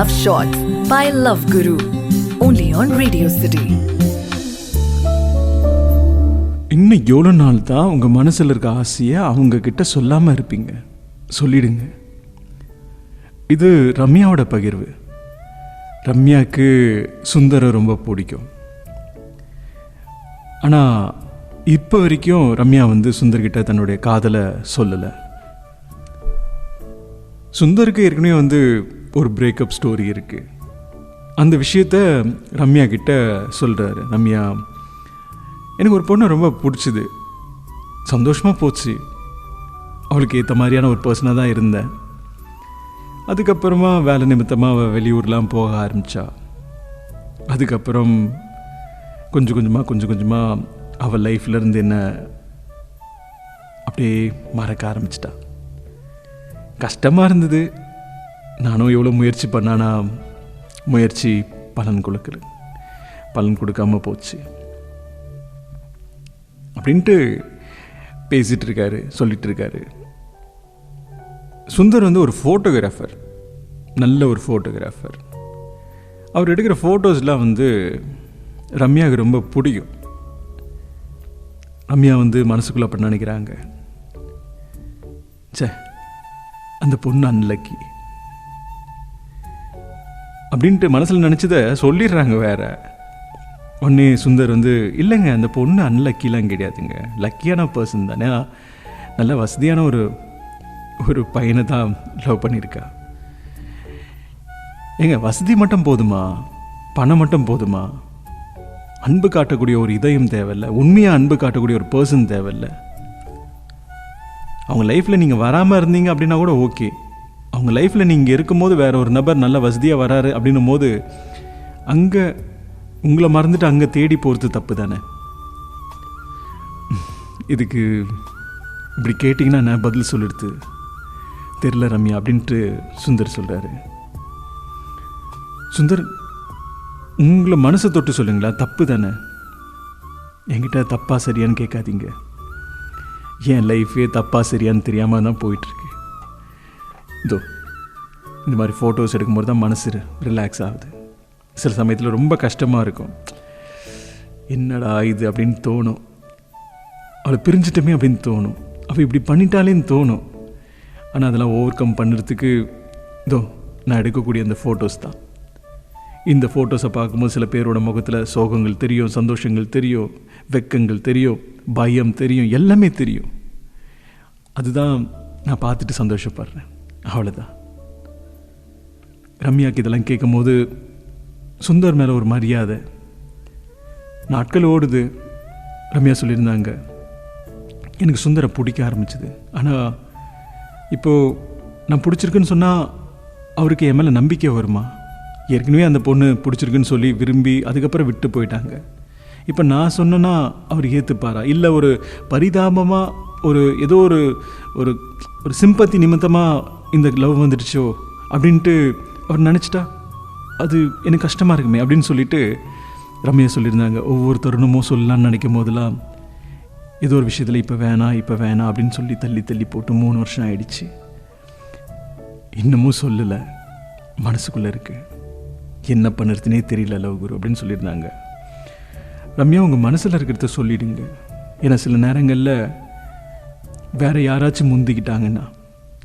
Love Shots by Love Guru. Only on Radio City. இன்னும் எவ்வளோ நாள் தான் உங்கள் மனசில் இருக்க ஆசையை அவங்கக்கிட்ட சொல்லாமல் இருப்பீங்க? சொல்லிடுங்க. இது ரம்யாவோட பகிர்வு. ரம்யாவுக்கு சுந்தரை ரொம்ப பிடிக்கும். ஆனால் இப்போ வரைக்கும் ரம்யா சுந்தர்கிட்ட தன்னுடைய காதலை சொல்லலை. சுந்தருக்கு ஏற்கனவே ஒரு பிரேக்கப் ஸ்டோரி இருக்குது. அந்த விஷயத்த ரம்யா கிட்ட சொல்கிறாரு. ரம்யா, எனக்கு ஒரு பொண்ணை ரொம்ப பிடிச்சிது, சந்தோஷமாக போச்சு, அவளுக்கு ஏற்ற மாதிரியான ஒரு பர்சனாக தான் இருந்தேன். அதுக்கப்புறமா வேலை நிமித்தமாக அவள் வெளியூர்லாம் போக ஆரம்பித்தா. அதுக்கப்புறம் கொஞ்சம் கொஞ்சமாக அவள் லைஃப்லேருந்து என்ன அப்படியே மறக்க ஆரம்பிச்சிட்டா. கஷ்டமாக இருந்தது. நானும் எவ்வளோ முயற்சி பண்ணானா முயற்சி பலன் கொடுக்காமல் போச்சு அப்படின்ட்டு பேசிகிட்டு இருக்காரு, சொல்லிட்டு இருக்காரு. சுந்தர் ஒரு ஃபோட்டோகிராஃபர், நல்ல ஒரு ஃபோட்டோகிராஃபர். அவர் எடுக்கிற ஃபோட்டோஸ்லாம் ரம்யாவுக்கு ரொம்ப பிடிக்கும். ரம்யா மனசுக்குள்ளே அப்படி நினைக்கிறாங்க, சே அந்த பொண்ணு அன்லக்கி அப்படின்ட்டு மனசில் நினச்சதை சொல்லிடுறாங்க. வேற ஒன்னே சுந்தர் இல்லைங்க, அந்த பொண்ணு அன்லக்கிலாம் கிடையாதுங்க, லக்கியான பர்சன் தானே, நல்ல வசதியான ஒரு பையனை தான் லவ் பண்ணியிருக்கா. ஏங்க, வசதி மட்டும் போதுமா? பணம் மட்டும் போதுமா? அன்பு காட்டக்கூடிய ஒரு இதயம் தேவையில்லை, உண்மையாக அன்பு காட்டக்கூடிய ஒரு பர்சன் தேவையில்லை. அவங்க லைஃப்பில் நீங்கள் வராமல் இருந்தீங்க அப்படின்னா கூட ஓகே. அவங்க லைஃப்பில் நீங்கள் இருக்கும்போது வேற ஒரு நபர் நல்ல வசதியாக வராரு அப்படின்னும் போது அங்கே உங்களை மறந்துட்டு அங்கே தேடி போகிறது தப்பு தானே. இதுக்கு இப்படி கேட்டிங்கன்னா நான் பதில் சொல்லிடுது தெரில ரம்யா அப்படின்ட்டு சுந்தர் சொல்கிறாரு. சுந்தர், உங்களை மனசை தொட்டு சொல்லுங்களா, தப்பு தானே. என்கிட்ட தப்பா சரியான்னு கேட்காதீங்க. என் லைஃபே தப்பா சரியான்னு தெரியாமல் தான் போயிட்டுருக்கு. இதோ இந்த மாதிரி ஃபோட்டோஸ் எடுக்கும்போது தான் மனசு ரிலாக்ஸ் ஆகுது. சில சமயத்தில் ரொம்ப கஷ்டமாக இருக்கும், என்னடா இது அப்படின்னு தோணும், அவளை பிரிஞ்சிட்டமே அப்படின்னு தோணும், அவள் இப்படி பண்ணிட்டாலேன்னு தோணும். ஆனால் அதெல்லாம் ஓவர் கம் பண்ணுறதுக்கு இதோ நான் எடுக்கக்கூடிய அந்த ஃபோட்டோஸ் தான். இந்த ஃபோட்டோஸை பார்க்கும்போது சில பேரோட முகத்தில் சோகங்கள் தெரியும், சந்தோஷங்கள் தெரியும், வெக்கங்கள் தெரியும், பயம் தெரியும், எல்லாமே தெரியும். அதுதான் நான் பார்த்துட்டு சந்தோஷப்படுறேன், அவ்வளோதான். ரம்யாவுக்கு இதெல்லாம் கேட்கும் போது சுந்தர் மேலே ஒரு மரியாதை. நாட்கள் ஓடுது. ரம்யா சொல்லியிருந்தாங்க, எனக்கு சுந்தரை பிடிக்க ஆரம்பிச்சுது. ஆனால் இப்போது நான் பிடிச்சிருக்குன்னு சொன்னால் அவருக்கு என் மேலே நம்பிக்கை வருமா? ஏற்கனவே அந்த பொண்ணு பிடிச்சிருக்குன்னு சொல்லி விரும்பி அதுக்கப்புறம் விட்டு போயிட்டாங்க. இப்போ நான் சொன்னேன்னா அவர் ஏற்றுப்பாரா? இல்லை ஒரு பரிதாபமாக ஏதோ ஒரு சிம்பத்தி நிமித்தமாக இந்த லவ் வந்துடுச்சோ அப்படின்ட்டு அவர் நினச்சிட்டா அது எனக்கு கஷ்டமாக இருக்குமே அப்படின்னு சொல்லிட்டு ரம்யா சொல்லியிருந்தாங்க. ஒவ்வொரு தருணமும் சொல்லலான்னு நினைக்கும் போதெல்லாம் ஏதோ ஒரு விஷயத்தில் இப்போ வேணாம் அப்படின்னு சொல்லி தள்ளி போட்டு 3 வருஷம் ஆயிடுச்சு. இன்னமும் சொல்லலை, மனசுக்குள்ளே இருக்கு, என்ன பண்ணுறதுனே தெரியல லவ் குரு அப்படின்னு சொல்லியிருந்தாங்க. ரம்யா, உங்கள் மனசில் இருக்கிறத சொல்லிடுங்க. ஏன்னா சில நேரங்களில் வேறு யாராச்சும் முந்திக்கிட்டாங்கன்னா,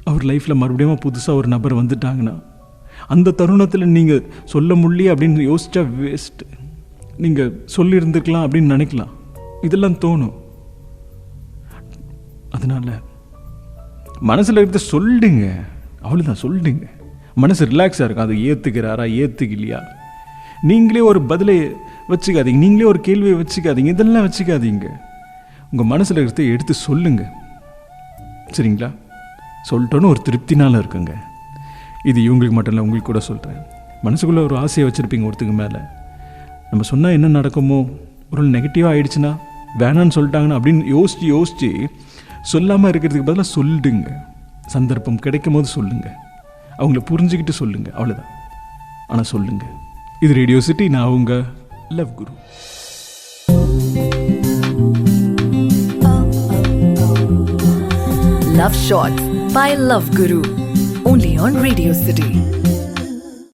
அவர் லைஃப்பில் மறுபடியும் புதுசாக ஒரு நபர் வந்துட்டாங்கன்னா, அந்த தருணத்தில் நீங்கள் சொல்ல முடியல அப்படின்னு யோசிச்சா வேஸ்ட்டு. நீங்கள் சொல்லியிருந்துருக்கலாம் அப்படின்னு நினைக்கலாம், இதெல்லாம் தோணும். அதனால் மனசில் இருக்கிறத சொல்லிடுங்க, அவ்வளோதான், சொல்லிடுங்க. மனசு ரிலாக்ஸாக இருக்கும். அது ஏற்றுக்கிறாரா ஏற்றுக்கலையா, நீங்களே ஒரு பதிலை வச்சுக்காதீங்க, நீங்களே ஒரு கேள்வியை வச்சுக்காதீங்க, இதெல்லாம் வச்சுக்காதீங்க. உங்கள் மனசில் இருக்கிறத எடுத்து சொல்லுங்கள், சரிங்களா? சொல்லிட்டோன்னு ஒரு திருப்தினால இருக்குங்க. இது இவங்களுக்கு மட்டும் இல்லை, உங்களுக்கு கூட சொல்கிறேன். மனசுக்குள்ளே ஒரு ஆசையை வச்சுருப்பீங்க ஒருத்துக்கு மேலே, நம்ம சொன்னால் என்ன நடக்குமோ, ஒரு நெகட்டிவாக ஆகிடுச்சுன்னா, வேணான்னு சொல்லிட்டாங்கன்னா அப்படின்னு யோசித்து சொல்லாமல் இருக்கிறதுக்கு பதிலாக சொல்லிடுங்க. சந்தர்ப்பம் கிடைக்கும் போது சொல்லுங்கள், அவங்கள புரிஞ்சுக்கிட்டு சொல்லுங்கள், அவ்வளோதான். ஆனால் சொல்லுங்கள். இது ரேடியோ சிட்டி, நான் உங்கள் love Guru. Love Shots by Love Guru. Only on Radio City.